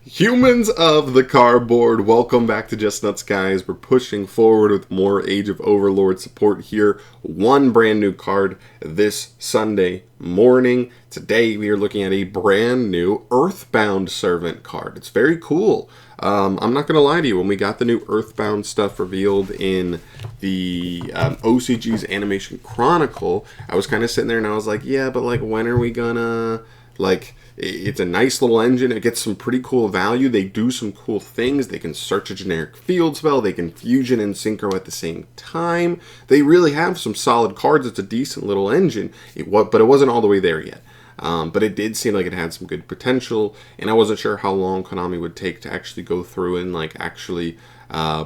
Humans of the cardboard, welcome back to Just Nuts, guys. We're pushing forward with more Age of Overlord support here. One brand new card this Sunday morning. Today we are looking at a brand new Earthbound Servant card. It's very cool. I'm not going to lie to you, when we got the new Earthbound stuff revealed in the OCG's Animation Chronicle, I was kind of sitting there and I was like, yeah, but like, when are we gonna, like... It's a nice little engine. It gets some pretty cool value. They do some cool things. They can search a generic field spell. They can fusion and synchro at the same time. They really have some solid cards. It's a decent little engine. But it wasn't all the way there yet. But it did seem like it had some good potential. And I wasn't sure how long Konami would take to actually go through and like actually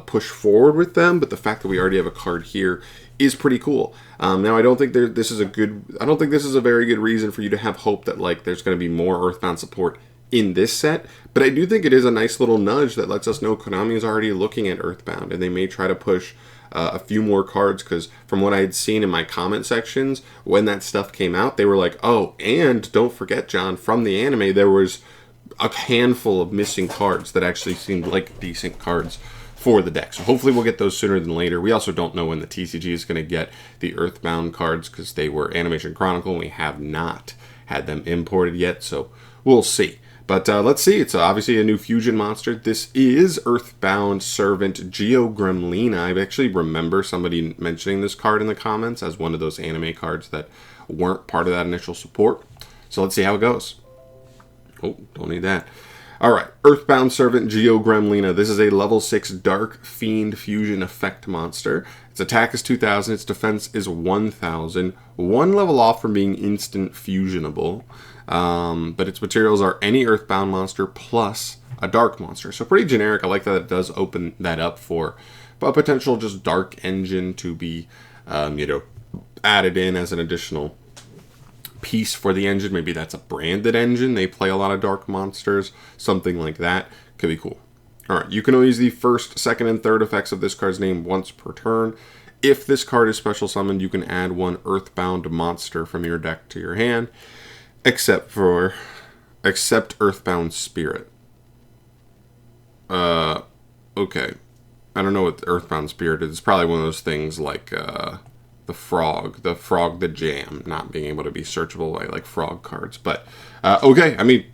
push forward with them. But the fact that we already have a card here is pretty cool. Now, I don't think this is a very good reason for you to have hope that like there's going to be more Earthbound support in this set, but I do think it is a nice little nudge that lets us know Konami is already looking at Earthbound, and they may try to push a few more cards, because from what I had seen in my comment sections when that stuff came out, they were like, oh, and don't forget, John, from the anime, there was a handful of missing cards that actually seemed like decent cards for the deck. So hopefully we'll get those sooner than later. We also don't know when the TCG is going to get the Earthbound cards, because they were Animation Chronicle and we have not had them imported yet, so we'll see. But let's see. It's obviously a new fusion monster. This is Earthbound Servant Geogremlina. I actually remember somebody mentioning this card in the comments as one of those anime cards that weren't part of that initial support. So let's see how it goes. Oh, don't need that. Alright, Earthbound Servant Geogremlina. This is a level 6 Dark Fiend Fusion Effect monster. Its attack is 2,000, its defense is 1,000. One level off from being instant fusionable. But its materials are any Earthbound monster plus a Dark monster. So pretty generic. I like that it does open that up for a potential just Dark engine to be, added in as an additional piece for the engine. Maybe that's a branded engine. They play a lot of Dark monsters. Something like that. Could be cool. Alright, you can only use the first, second, and third effects of this card's name once per turn. If this card is special summoned, you can add one Earthbound monster from your deck to your hand. Except Earthbound Spirit. Okay. I don't know what Earthbound Spirit is. It's probably one of those things like, the frog, the jam, not being able to be searchable by like frog cards. But okay, I mean,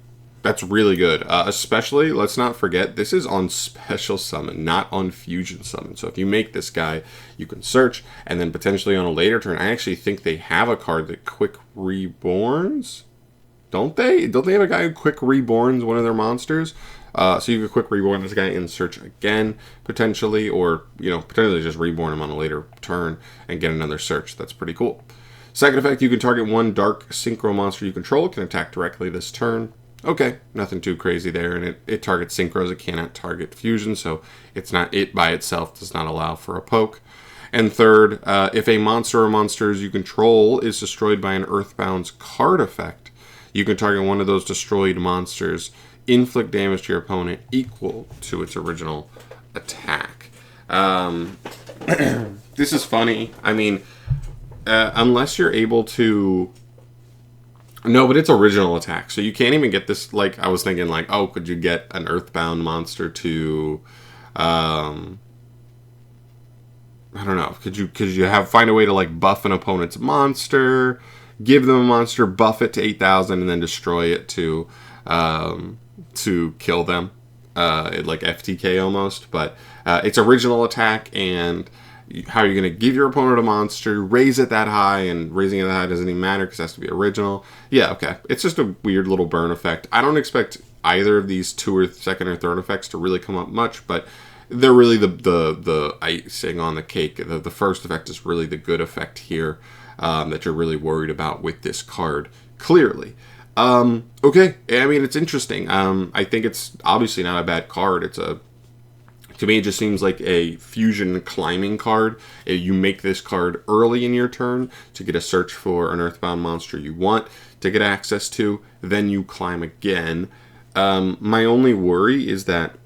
that's really good. Especially, let's not forget, this is on special summon, not on fusion summon. So if you make this guy, you can search, and then potentially on a later turn, I actually think they have a card that quick reborns. Don't they? Don't they have a guy who quick reborns one of their monsters? So you could quick reborn this guy and search again, potentially, or, potentially just reborn him on a later turn and get another search. That's pretty cool. Second effect, you can target one Dark Synchro monster you control. It can attack directly this turn. Okay, nothing too crazy there, and it targets synchros. It cannot target fusion, so it by itself does not allow for a poke. And third, if a monster or monsters you control is destroyed by an Earthbound's card effect, you can target one of those destroyed monsters, inflict damage to your opponent equal to its original attack. This is funny. I mean, unless you're able to... No, but it's original attack, so you can't even get this, like, I was thinking, like, oh, could you get an Earthbound monster to... I don't know. Could you find a way to, like, buff an opponent's monster... Give them a monster, buff it to 8,000, and then destroy it to kill them, like FTK almost. But it's original attack, and how you're going to give your opponent a monster, raise it that high, and raising it that high doesn't even matter because it has to be original. Yeah, okay. It's just a weird little burn effect. I don't expect either of these second or third effects to really come up much, but they're really the icing on the cake. The first effect is really the good effect here. That you're really worried about with this card, clearly. Okay, I mean, it's interesting. I think it's obviously not a bad card. To me, it just seems like a fusion climbing card. You make this card early in your turn to get a search for an Earthbound monster you want to get access to, then you climb again. My only worry is that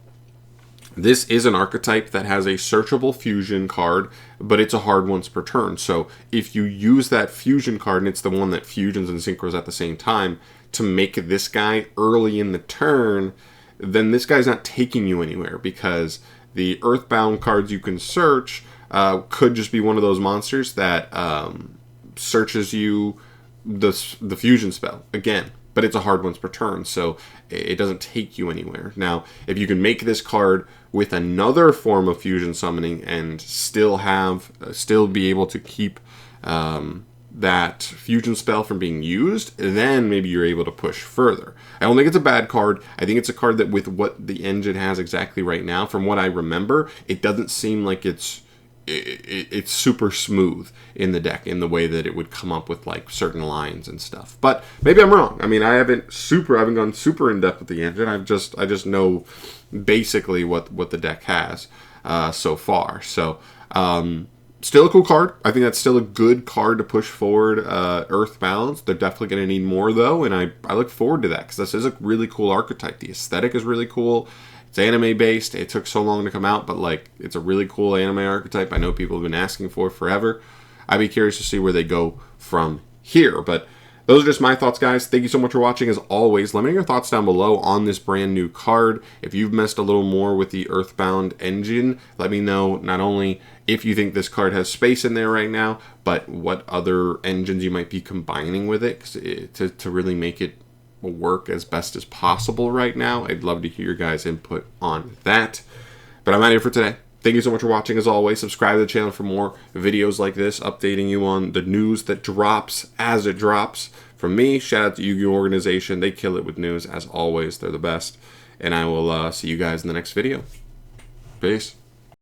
this is an archetype that has a searchable fusion card, but it's a hard once per turn. So if you use that fusion card, and it's the one that fusions and synchros at the same time, to make this guy early in the turn, then this guy's not taking you anywhere, because the Earthbound cards you can search could just be one of those monsters that searches you the fusion spell again, but it's a hard once per turn, so it doesn't take you anywhere. Now, if you can make this card with another form of fusion summoning and still be able to keep that fusion spell from being used, then maybe you're able to push further. I don't think it's a bad card. I think it's a card that, with what the engine has exactly right now, from what I remember, it doesn't seem like it's super smooth in the deck in the way that it would come up with like certain lines and stuff. But maybe I'm wrong. I mean, I haven't gone super in depth with the engine. I just know basically what the deck has so far. So still a cool card. I think that's still a good card to push forward Earthbound. They're definitely going to need more though, and I look forward to that, because this is a really cool archetype. The aesthetic is really cool. It's anime based. It took so long to come out, but like, it's a really cool anime archetype. I know people have been asking for it forever. I'd be curious to see where they go from here. But those are just my thoughts, guys. Thank you so much for watching. As always, let me know your thoughts down below on this brand new card. If you've messed a little more with the Earthbound engine, let me know not only if you think this card has space in there right now, but what other engines you might be combining with it to really make it work as best as possible right now. I'd love to hear your guys' input on that. But I'm out of here for today. Thank you so much for watching. As always, subscribe to the channel for more videos like this, updating you on the news that drops as it drops. From me, shout out to Yu-Gi-Oh! Organization. They kill it with news, as always. They're the best. And I will see you guys in the next video. Peace.